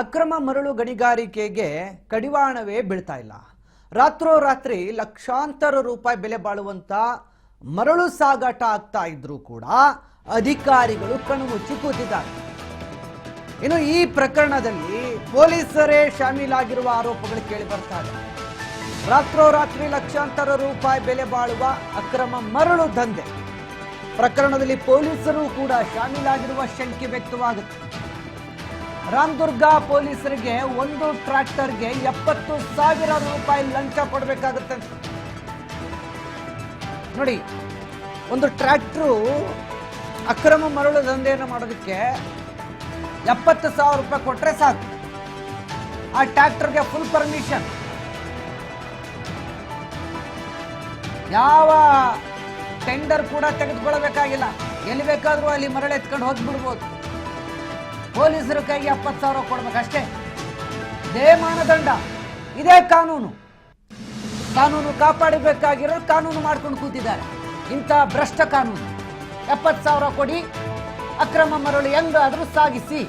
ಅಕ್ರಮ ಮರಳು ಗಣಿಗಾರಿಕೆಗೆ ಕಡಿವಾಣವೇ ಬೀಳ್ತಾ ಇಲ್ಲ. ರಾತ್ರೋರಾತ್ರಿ ಲಕ್ಷಾಂತರ ರೂಪಾಯಿ ಬೆಲೆ ಬಾಳುವಂತ ಮರಳು ಸಾಗಾಟ ಆಗ್ತಾ ಇದ್ರೂ ಕೂಡ ಅಧಿಕಾರಿಗಳು ಕಣ್ಣುಮುಚ್ಚಿ ಕೂತಿದ್ದಾರೆ. ಇನ್ನು ಈ ಪ್ರಕರಣದಲ್ಲಿ ಪೊಲೀಸರೇ ಶಾಮೀಲಾಗಿರುವ ಆರೋಪಗಳು ಕೇಳಿ ಬರ್ತಾ ಇದೆ. ರಾತ್ರೋರಾತ್ರಿ ಲಕ್ಷಾಂತರ ರೂಪಾಯಿ ಬೆಲೆ ಬಾಳುವ ಅಕ್ರಮ ಮರಳು ದಂಧೆ ಪ್ರಕರಣದಲ್ಲಿ ಪೊಲೀಸರು ಕೂಡ ಶಾಮೀಲಾಗಿರುವ ಶಂಕೆ ವ್ಯಕ್ತವಾಗುತ್ತೆ. ರಾಮದುರ್ಗ ಪೊಲೀಸರಿಗೆ ಒಂದು ಟ್ರ್ಯಾಕ್ಟರ್ಗೆ 70,000 ರೂಪಾಯಿ ಲಂಚ ಕೊಡಬೇಕಾಗುತ್ತೆ. ನೋಡಿ, ಒಂದು ಟ್ರ್ಯಾಕ್ಟರು ಅಕ್ರಮ ಮರಳು ದಂಧೆಯನ್ನು ಮಾಡೋದಕ್ಕೆ 70,000 ರೂಪಾಯಿ ಕೊಟ್ಟರೆ ಸಾಕು. ಆ ಟ್ರ್ಯಾಕ್ಟರ್ಗೆ ಫುಲ್ ಪರ್ಮಿಷನ್, ಯಾವ ಟೆಂಡರ್ ಕೂಡ ತೆಗೆದುಕೊಳ್ಳಬೇಕಾಗಿಲ್ಲ. ಎಲ್ಲಿ ಬೇಕಾದರೂ ಅಲ್ಲಿ ಮರಳು ಎತ್ಕೊಂಡು ಹೋಗ್ಬಿಡ್ಬೋದು. ಪೊಲೀಸರ ಕೈಗೆ 70,000 ಕೊಡ್ಬೇಕಷ್ಟೇ. ಇದೇ ಮಾನದಂಡ, ಇದೇ ಕಾನೂನು. ಕಾನೂನು ಕಾಪಾಡಬೇಕಾಗಿರೋ ಕಾನೂನು ಮಾಡ್ಕೊಂಡು ಕೂತಿದ್ದಾರೆ. ಇಂಥ ಭ್ರಷ್ಟ ಕಾನೂನು. 70,000 ಕೊಡಿ, ಅಕ್ರಮ ಮರಳು ಹೆಂಗಾದ್ರೂ ಸಾಗಿಸಿ.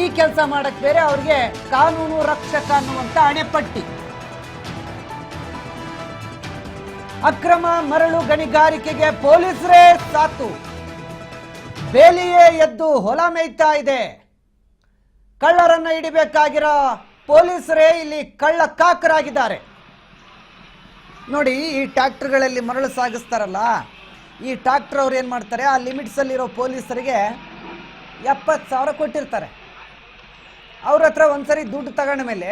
ಈ ಕೆಲಸ ಮಾಡಕ್ ಬೇರೆ ಅವ್ರಿಗೆ ಕಾನೂನು ರಕ್ಷಕ ಅನ್ನುವಂತ ಹಣೆಪಟ್ಟಿ. ಅಕ್ರಮ ಮರಳು ಗಣಿಗಾರಿಕೆಗೆ ಪೊಲೀಸರೇ ಸಾತು, ಬೇಲಿಯೇ ಎದ್ದು ಹೊಲ ಮೇಯ್ತಾ ಇದೆ. ಕಳ್ಳರನ್ನ ಹಿಡಿಬೇಕಾಗಿರೋ ಪೊಲೀಸರೇ ಇಲ್ಲಿ ಕಳ್ಳ ಕಾಕರಾಗಿದ್ದಾರೆ. ನೋಡಿ, ಈ ಟ್ರ್ಯಾಕ್ಟರ್ಗಳಲ್ಲಿ ಮರಳು ಸಾಗಿಸ್ತಾರಲ್ಲ, ಈ ಟ್ರ್ಯಾಕ್ಟರ್ ಅವ್ರು ಏನು ಮಾಡ್ತಾರೆ, ಆ ಲಿಮಿಟ್ಸಲ್ಲಿರೋ ಪೊಲೀಸರಿಗೆ 70,000 ಕೊಟ್ಟಿರ್ತಾರೆ. ಅವ್ರ ಹತ್ರ ಒಂದ್ಸರಿ ದುಡ್ಡು ತಗೊಂಡ ಮೇಲೆ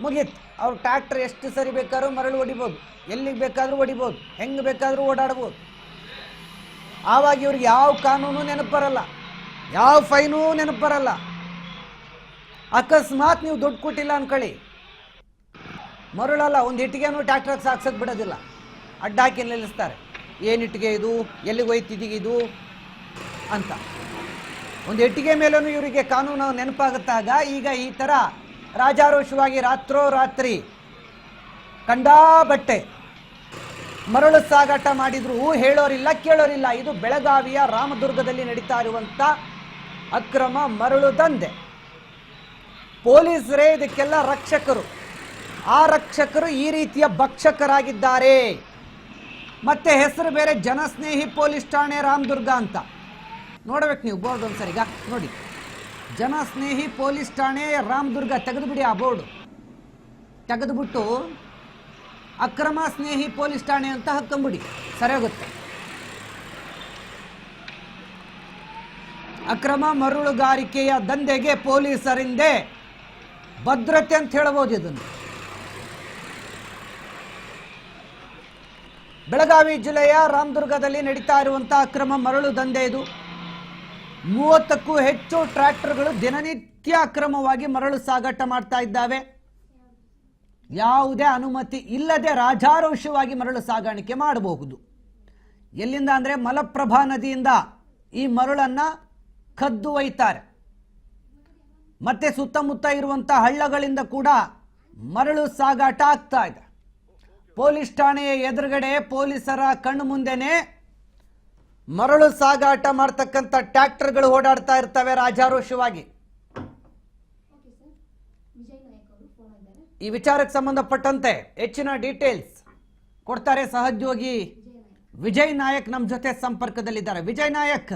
ಮುಗೀತು. ಅವ್ರು ಟ್ರ್ಯಾಕ್ಟರ್ ಎಷ್ಟು ಸರಿ ಬೇಕಾದ್ರೂ ಮರಳು ಹೊಡಿಬೋದು, ಎಲ್ಲಿಗೆ ಬೇಕಾದರೂ ಹೊಡಿಬೋದು, ಹೆಂಗೆ ಬೇಕಾದರೂ ಓಡಾಡ್ಬೋದು. ಆವಾಗ ಇವ್ರಿಗೆ ಯಾವ ಕಾನೂನು ನೆನಪು ಬರಲ್ಲ, ಯಾವ ಫೈನೂ ನೆನಪು ಬರಲ್ಲ. ಅಕಸ್ಮಾತ್ ನೀವು ದುಡ್ಡು ಕೊಟ್ಟಿಲ್ಲ ಅನ್ಕೊಳ್ಳಿ, ಮರಳಲ್ಲ ಒಂದು ಇಟ್ಟಿಗೆನೂ ಟ್ರ್ಯಾಕ್ಟರ್ಗೆ ಸಾಕ್ಸೋದು ಬಿಡೋದಿಲ್ಲ. ಅಡ್ಡ ಹಾಕಿ ನಿಲ್ಲಿಸ್ತಾರೆ. ಏನು ಇಟ್ಟಿಗೆ ಇದು, ಎಲ್ಲಿಗೆ ಹೋಯ್ತಿದ್ದೀಗ ಇದು ಅಂತ. ಒಂದು ಇಟ್ಟಿಗೆ ಮೇಲೂ ಇವರಿಗೆ ಕಾನೂನು ನೆನಪಾಗುತ್ತಾಗ ಈಗ ಈ ಥರ ರಾಜಾರೋಷವಾಗಿ ರಾತ್ರೋರಾತ್ರಿ ಕಂಡಾಬಟ್ಟೆ ಮರಳು ಸಾಗಾಟ ಮಾಡಿದ್ರು ಹೇಳೋರಿಲ್ಲ ಕೇಳೋರಿಲ್ಲ. ಇದು ಬೆಳಗಾವಿಯ ರಾಮದುರ್ಗದಲ್ಲಿ ನಡೀತಾ ಇರುವಂಥ ಅಕ್ರಮ ಮರಳು ದಂಧೆ. ಪೊಲೀಸರೇ ಇದಕ್ಕೆಲ್ಲ ರಕ್ಷಕರು. ಆ ರಕ್ಷಕರು ಈ ರೀತಿಯ ಭಕ್ಷಕರಾಗಿದ್ದಾರೆ. ಮತ್ತೆ ಹೆಸರು ಬೇರೆ, ಜನಸ್ನೇಹಿ ಪೊಲೀಸ್ ಠಾಣೆ ರಾಮದುರ್ಗ ಅಂತ. ನೋಡ್ಬೇಕು ನೀವು ಬೋರ್ಡ್ ಒಂದ್ಸರಿ. ಈಗ ನೋಡಿ, ಜನಸ್ನೇಹಿ ಪೊಲೀಸ್ ಠಾಣೆ ರಾಮದುರ್ಗ ತೆಗೆದುಬಿಡಿ. ಆ ಬೋರ್ಡು ತೆಗೆದುಬಿಟ್ಟು ಅಕ್ರಮ ಸ್ನೇಹಿ ಪೊಲೀಸ್ ಠಾಣೆ ಅಂತ ಹಾಕೊಂಬಿಡಿ, ಸರಿ ಹೋಗುತ್ತೆ. ಅಕ್ರಮ ಮರಳುಗಾರಿಕೆಯ ದಂಧೆಗೆ ಪೊಲೀಸರಿಂದೇ ಭದ್ರತೆ ಅಂತ ಹೇಳಬಹುದು. ಇದನ್ನು ಬೆಳಗಾವಿ ಜಿಲ್ಲೆಯ ರಾಮದುರ್ಗದಲ್ಲಿ ನಡೀತಾ ಇರುವಂತಹ ಅಕ್ರಮ ಮರಳು ದಂಧೆ ಇದು. 30ಕ್ಕೂ ಹೆಚ್ಚು ಟ್ರ್ಯಾಕ್ಟರ್ಗಳು ದಿನನಿತ್ಯ ಅಕ್ರಮವಾಗಿ ಮರಳು ಸಾಗಾಟ ಮಾಡ್ತಾ ಇದ್ದಾವೆ. ಯಾವುದೇ ಅನುಮತಿ ಇಲ್ಲದೆ ರಾಜಾರೋಷವಾಗಿ ಮರಳು ಸಾಗಾಣಿಕೆ ಮಾಡಬಹುದು. ಎಲ್ಲಿಂದ ಅಂದರೆ ಮಲಪ್ರಭಾ ನದಿಯಿಂದ ಈ ಮರಳನ್ನು ಕದ್ದು ಒಯ್ತಾರೆ. ಮತ್ತೆ ಸುತ್ತಮುತ್ತ ಇರುವಂಥ ಹಳ್ಳಗಳಿಂದ ಕೂಡ ಮರಳು ಸಾಗಾಟ ಆಗ್ತಾ ಇದೆ. ಪೊಲೀಸ್ ಠಾಣೆಯ ಎದುರುಗಡೆ ಪೊಲೀಸರ ಕಣ್ಣು ಮುಂದೆನೆ ಮರಳು ಸಾಗಾಟ ಮಾಡ್ತಕ್ಕಂಥ ಟ್ರ್ಯಾಕ್ಟರ್ಗಳು ಓಡಾಡ್ತಾ ಇರ್ತವೆ ರಾಜಾರೋಷವಾಗಿ. ಈ ವಿಚಾರಕ್ಕೆ ಸಂಬಂಧಪಟ್ಟಂತೆ ಹೆಚ್ಚಿನ ಡೀಟೇಲ್ಸ್ ಕೊಡ್ತಾರೆ ಸಹೋದ್ಯೋಗಿ ವಿಜಯ್ ನಾಯಕ್ ನಮ್ಮ ಜೊತೆ ಸಂಪರ್ಕದಲ್ಲಿದ್ದಾರೆ. ವಿಜಯ್ ನಾಯಕ್,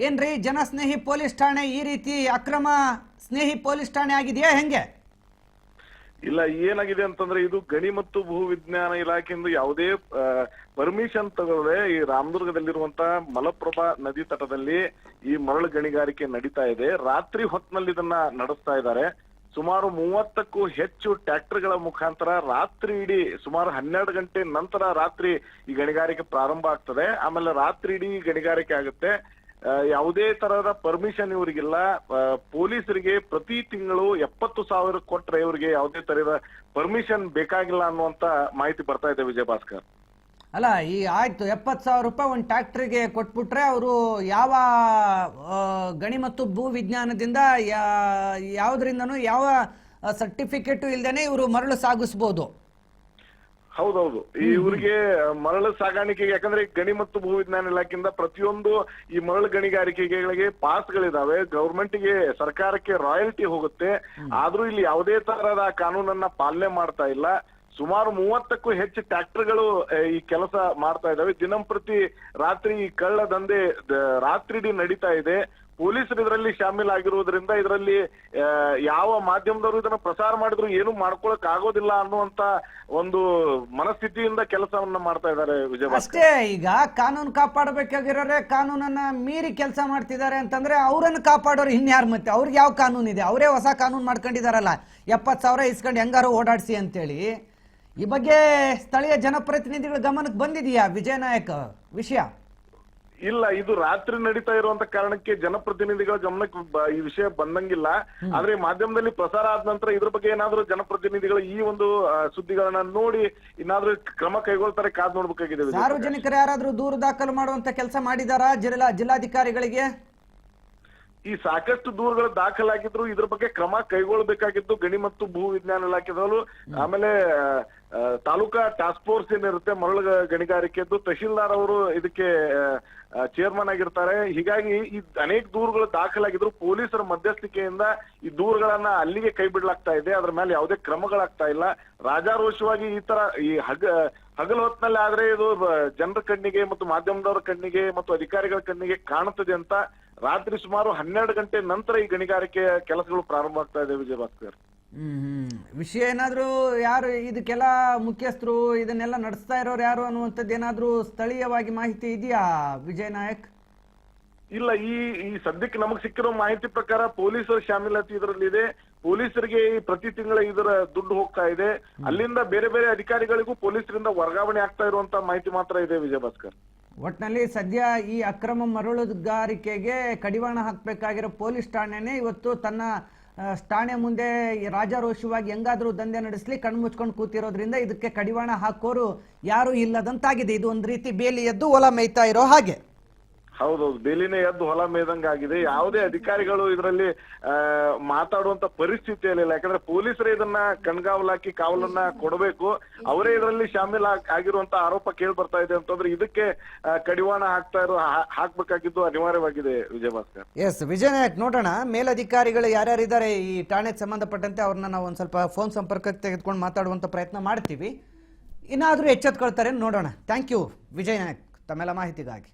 ಏನ್ರಿ ಜನಸ್ನೇಹಿ ಪೊಲೀಸ್ ಠಾಣೆ ಈ ರೀತಿ ಅಕ್ರಮ ಸ್ನೇಹಿ ಪೊಲೀಸ್ ಠಾಣೆ ಆಗಿದೆಯಾ, ಹೆಂಗೆ? ಇಲ್ಲ, ಏನಾಗಿದೆ ಅಂತಂದ್ರೆ ಇದು ಗಣಿ ಮತ್ತು ಭೂ ವಿಜ್ಞಾನ ಇಲಾಖೆಯಿಂದ ಯಾವುದೇ ಪರ್ಮಿಷನ್ ತಗೊಳ್ಳದೆ ಈ ರಾಮದುರ್ಗದಲ್ಲಿರುವಂತ ಮಲಪ್ರಭಾ ನದಿ ತಟದಲ್ಲಿ ಈ ಮರಳು ಗಣಿಗಾರಿಕೆ ನಡೀತಾ ಇದೆ. ರಾತ್ರಿ ಹೊತ್ತಿನಲ್ಲಿ ಇದನ್ನ ನಡೆಸ್ತಾ ಇದ್ದಾರೆ. ಸುಮಾರು 30ಕ್ಕೂ ಹೆಚ್ಚು ಟ್ರ್ಯಾಕ್ಟರ್ಗಳ ಮುಖಾಂತರ ರಾತ್ರಿ ಇಡೀ ಸುಮಾರು 12 ಗಂಟೆ ನಂತರ ರಾತ್ರಿ ಈ ಗಣಿಗಾರಿಕೆ ಪ್ರಾರಂಭ ಆಗ್ತದೆ. ಆಮೇಲೆ ರಾತ್ರಿ ಇಡೀ ಗಣಿಗಾರಿಕೆ ಆಗುತ್ತೆ. ಯಾವುದೇ ತರಹದ ಪರ್ಮಿಷನ್ ಇವರಿಗಿಲ್ಲ. ಪೊಲೀಸರಿಗೆ ಪ್ರತಿ ತಿಂಗಳು 70,000 ಕೊಟ್ರೆ ಇವರಿಗೆ ಯಾವುದೇ ತರಹದ ಪರ್ಮಿಷನ್ ಬೇಕಾಗಿಲ್ಲ ಅನ್ನುವಂತ ಮಾಹಿತಿ ಬರ್ತಾ ಇದೆ. ವಿಜಯ ಭಾಸ್ಕರ್, ಅಲ್ಲ, ಈ ಆಯ್ತು 70,000 ರೂಪಾಯಿ ಒಂದು ಟ್ರ್ಯಾಕ್ಟರ್ಗೆ ಕೊಟ್ಬಿಟ್ರೆ ಅವರು ಯಾವ ಗಣಿ ಮತ್ತು ಭೂ ವಿಜ್ಞಾನದಿಂದ ಯಾವುದರಿಂದನೂ ಯಾವ ಸರ್ಟಿಫಿಕೇಟು ಇಲ್ದೇನೆ ಇವರು ಮರಳು ಸಾಗಿಸ್ಬೋದು. ಹೌದೌದು. ಇವ್ರಿಗೆ ಮರಳು ಸಾಗಾಣಿಕೆಗೆ, ಯಾಕಂದ್ರೆ ಗಣಿ ಮತ್ತು ಭೂ ವಿಜ್ಞಾನ ಇಲಾಖೆಯಿಂದ ಪ್ರತಿಯೊಂದು ಈ ಮರಳು ಗಣಿಗಾರಿಕೆಗಳಿಗೆ ಪಾಸ್ಗಳಿದಾವೆ, ಗವರ್ಮೆಂಟ್ಗೆ ಸರ್ಕಾರಕ್ಕೆ ರಾಯಲ್ಟಿ ಹೋಗುತ್ತೆ. ಆದ್ರೂ ಇಲ್ಲಿ ಯಾವುದೇ ತರಹದ ಕಾನೂನನ್ನ ಪಾಲನೆ ಮಾಡ್ತಾ ಇಲ್ಲ. ಸುಮಾರು 30ಕ್ಕೂ ಹೆಚ್ಚು ಟ್ರ್ಯಾಕ್ಟರ್ಗಳು ಈ ಕೆಲಸ ಮಾಡ್ತಾ ಇದಾವೆ. ದಿನಂಪ್ರತಿ ರಾತ್ರಿ ಈ ಕಳ್ಳ ದಂಧೆ ರಾತ್ರಿಡೀ ನಡೀತಾ ಇದೆ. ಪೊಲೀಸರು ಇದರಲ್ಲಿ ಶಾಮೀಲಾಗಿರುವುದರಿಂದ ಇದರಲ್ಲಿ ಯಾವ ಮಾಧ್ಯಮದವರು ಇದನ್ನ ಪ್ರಸಾರ ಮಾಡಿದ್ರು ಏನು ಮಾಡ್ಕೊಳಕ್ ಆಗೋದಿಲ್ಲ ಅನ್ನುವಂತ ಒಂದು ಮನಸ್ಥಿತಿಯಿಂದ ಕೆಲಸವನ್ನ ಮಾಡ್ತಾ ಇದ್ದಾರೆ ವಿಜಯಭಾಸ್ಕರ್. ಅಷ್ಟೇ, ಈಗ ಕಾನೂನು ಕಾಪಾಡಬೇಕಾಗಿರೋರೆ ಕಾನೂನನ್ನ ಮೀರಿ ಕೆಲಸ ಮಾಡ್ತಿದ್ದಾರೆ ಅಂತಂದ್ರೆ ಅವರನ್ನು ಕಾಪಾಡೋರು ಇನ್ಯಾರು? ಮತ್ತೆ ಅವ್ರಿಗೆ ಯಾವ ಕಾನೂನು ಇದೆ? ಅವರೇ ಹೊಸ ಕಾನೂನು ಮಾಡ್ಕೊಂಡಿದಾರಲ್ಲ, 70,000 ಇಸ್ಕೊಂಡು ಹೆಂಗಾರು ಓಡಾಡಿಸಿ ಅಂತೇಳಿ. ಈ ಬಗ್ಗೆ ಸ್ಥಳೀಯ ಜನಪ್ರತಿನಿಧಿಗಳ ಗಮನಕ್ಕೆ ಬಂದಿದೆಯಾ ವಿಜಯ ನಾಯಕ್ ವಿಷಯ? ಇಲ್ಲ, ಇದು ರಾತ್ರಿ ನಡೀತಾ ಇರುವಂತ ಕಾರಣಕ್ಕೆ ಜನಪ್ರತಿನಿಧಿಗಳ ಗಮನಕ್ಕೆ ಈ ವಿಷಯ ಬಂದಂಗಿಲ್ಲ. ಆದ್ರೆ ಮಾಧ್ಯಮದಲ್ಲಿ ಪ್ರಸಾರ ಆದ ನಂತರ ಇದ್ರ ಬಗ್ಗೆ ಏನಾದ್ರೂ ಜನಪ್ರತಿನಿಧಿಗಳು ಈ ಒಂದು ಸುದ್ದಿಗಳನ್ನ ನೋಡಿ ಇನ್ನಾದ್ರೂ ಕ್ರಮ ಕೈಗೊಳ್ತಾರೆ, ಕಾದ್ ನೋಡ್ಬೇಕಾಗಿದೆ. ಸಾರ್ವಜನಿಕರು ಯಾರಾದ್ರೂ ದೂರು ದಾಖಲು ಮಾಡುವಂತ ಕೆಲಸ ಮಾಡಿದಾರಾ ಜಿಲ್ಲಾಧಿಕಾರಿಗಳಿಗೆ? ಈ ಸಾಕಷ್ಟು ದೂರುಗಳು ದಾಖಲಾಗಿದ್ರು ಇದ್ರ ಬಗ್ಗೆ ಕ್ರಮ ಕೈಗೊಳ್ಳಬೇಕಾಗಿದ್ದು ಗಣಿ ಮತ್ತು ಭೂ ವಿಜ್ಞಾನ ಇಲಾಖೆದವರು. ಆಮೇಲೆ ತಾಲೂಕಾ ಟಾಸ್ಕ್ ಫೋರ್ಸ್ ಏನಿರುತ್ತೆ ಮರಳು ಗಣಿಗಾರಿಕೆದ್ದು, ತಹಶೀಲ್ದಾರ್ ಅವರು ಇದಕ್ಕೆ ಚೇರ್ಮನ್ ಆಗಿರ್ತಾರೆ. ಹೀಗಾಗಿ ಈ ಅನೇಕ ದೂರುಗಳು ದಾಖಲಾಗಿದ್ರು ಪೊಲೀಸರ ಮಧ್ಯಸ್ಥಿಕೆಯಿಂದ ಈ ದೂರುಗಳನ್ನ ಅಲ್ಲಿಗೆ ಕೈ ಬಿಡ್ಲಾಗ್ತಾ ಇದೆ. ಅದ್ರ ಮೇಲೆ ಯಾವುದೇ ಕ್ರಮಗಳಾಗ್ತಾ ಇಲ್ಲ. ರಾಜಾರೋಷವಾಗಿ ಈ ತರ ಈ ಹಗಲು ಹೊತ್ತಿನಲ್ಲಿ ಆದ್ರೆ ಇದು ಜನರ ಕಣ್ಣಿಗೆ ಮತ್ತು ಮಾಧ್ಯಮದವರ ಕಣ್ಣಿಗೆ ಮತ್ತು ಅಧಿಕಾರಿಗಳ ಕಣ್ಣಿಗೆ ಕಾಣುತ್ತದೆ ಅಂತ ರಾತ್ರಿ ಸುಮಾರು 12 ಗಂಟೆ ನಂತರ ಈ ಗಣಿಗಾರಿಕೆ ಕೆಲಸಗಳು ಪ್ರಾರಂಭ ಆಗ್ತಾ ಇದೆ ವಿಜಯಭಾಸ್ಕರ್. ವಿಷಯ ಏನಾದ್ರೂ ಯಾರು ಇದಕ್ಕೆಲ್ಲ ಮುಖ್ಯಸ್ಥರು ಇದನ್ನೆಲ್ಲ ನಡೆಸ್ತಾ ಇರೋರು ಯಾರು ಅನ್ನುವಂಥದ್ದು ಏನಾದ್ರೂ ಸ್ಥಳೀಯವಾಗಿ ಮಾಹಿತಿ ಇದೆಯಾ ವಿಜಯ್ ನಾಯಕ್? ಇಲ್ಲ, ಈ ಸದ್ಯಕ್ಕೆ ನಮಗ್ ಸಿಕ್ಕಿರೋ ಮಾಹಿತಿ ಪ್ರಕಾರ ಪೊಲೀಸರ ಶಾಮೀಲಾತಿ ಇದರಲ್ಲಿ ಇದೆ. ಪೊಲೀಸರಿಗೆ ಪ್ರತಿ ತಿಂಗಳ ಇದರ ದುಡ್ಡು ಹೋಗ್ತಾ ಇದೆ. ಅಲ್ಲಿಂದ ಬೇರೆ ಬೇರೆ ಅಧಿಕಾರಿಗಳಿಗೂ ಪೊಲೀಸರಿಂದ ವರ್ಗಾವಣೆ ಆಗ್ತಾ ಇರುವಂತ ಮಾಹಿತಿ ಮಾತ್ರ ಇದೆ ವಿಜಯಭಾಸ್ಕರ್. ಒಟ್ಟಿನಲ್ಲಿ ಸದ್ಯ ಈ ಅಕ್ರಮ ಮರಳುಗಾರಿಕೆಗೆ ಕಡಿವಾಣ ಹಾಕಬೇಕಾಗಿರೋ ಪೊಲೀಸ್ ಠಾಣೆನೇ ಇವತ್ತು ತನ್ನ ಠಾಣೆ ಮುಂದೆ ರಾಜಾರೋಷವಾಗಿ ಹೆಂಗಾದ್ರೂ ದಂಧೆ ನಡೆಸಲಿ ಕಣ್ಮುಚ್ಕೊಂಡು ಕೂತಿರೋದ್ರಿಂದ ಇದಕ್ಕೆ ಕಡಿವಾಣ ಹಾಕೋರು ಯಾರು ಇಲ್ಲದಂತಾಗಿದೆ. ಇದು ಒಂದು ರೀತಿ ಬೇಲಿ ಎದ್ದು ಹೊಲ ಮೇಯ್ತಾ ಇರೋ ಹಾಗೆ. ಹೌದೌದು, ಬೇಲಿನೇ ಎದ್ದು ಹೊಲ ಮೇದಂಗಾಗಿದೆ. ಯಾವುದೇ ಅಧಿಕಾರಿಗಳು ಇದರಲ್ಲಿ ಮಾತಾಡುವಂತ ಪರಿಸ್ಥಿತಿಯಲ್ಲಿಲ್ಲ. ಯಾಕಂದ್ರೆ ಪೊಲೀಸರೇ ಇದನ್ನ ಕಣ್ಗಾವಲಾಕಿ ಕಾವಲನ್ನ ಕೊಡಬೇಕು. ಅವರೇ ಇದರಲ್ಲಿ ಶಾಮೀಲ್ ಆಗಿರುವಂತ ಆರೋಪ ಕೇಳಿ ಬರ್ತಾ ಇದೆ ಅಂತಂದ್ರೆ ಇದಕ್ಕೆ ಕಡಿವಾಣ ಹಾಕ್ಬೇಕಾಗಿದ್ದು ಅನಿವಾರ್ಯವಾಗಿದೆ ವಿಜಯಭಾಸ್ಕರ್. ಎಸ್ ವಿಜಯ್ ನಾಯಕ್, ನೋಡೋಣ ಮೇಲಧಿಕಾರಿಗಳು ಯಾರ್ಯಾರಿದ್ದಾರೆ ಈ ಠಾಣೆಗೆ ಸಂಬಂಧಪಟ್ಟಂತೆ ಅವ್ರನ್ನ ನಾವು ಒಂದ್ ಸ್ವಲ್ಪ ಫೋನ್ ಸಂಪರ್ಕಕ್ಕೆ ತೆಗೆದುಕೊಂಡು ಮಾತಾಡುವಂತ ಪ್ರಯತ್ನ ಮಾಡ್ತೀವಿ. ಇನ್ನಾದ್ರೂ ಎಚ್ಚೆತ್ಕೊಳ್ತಾರೆ ನೋಡೋಣ. ಥ್ಯಾಂಕ್ ಯು ವಿಜಯ್ ನಾಯಕ್ ತಮ್ಮೆಲ್ಲ ಮಾಹಿತಿಗಾಗಿ.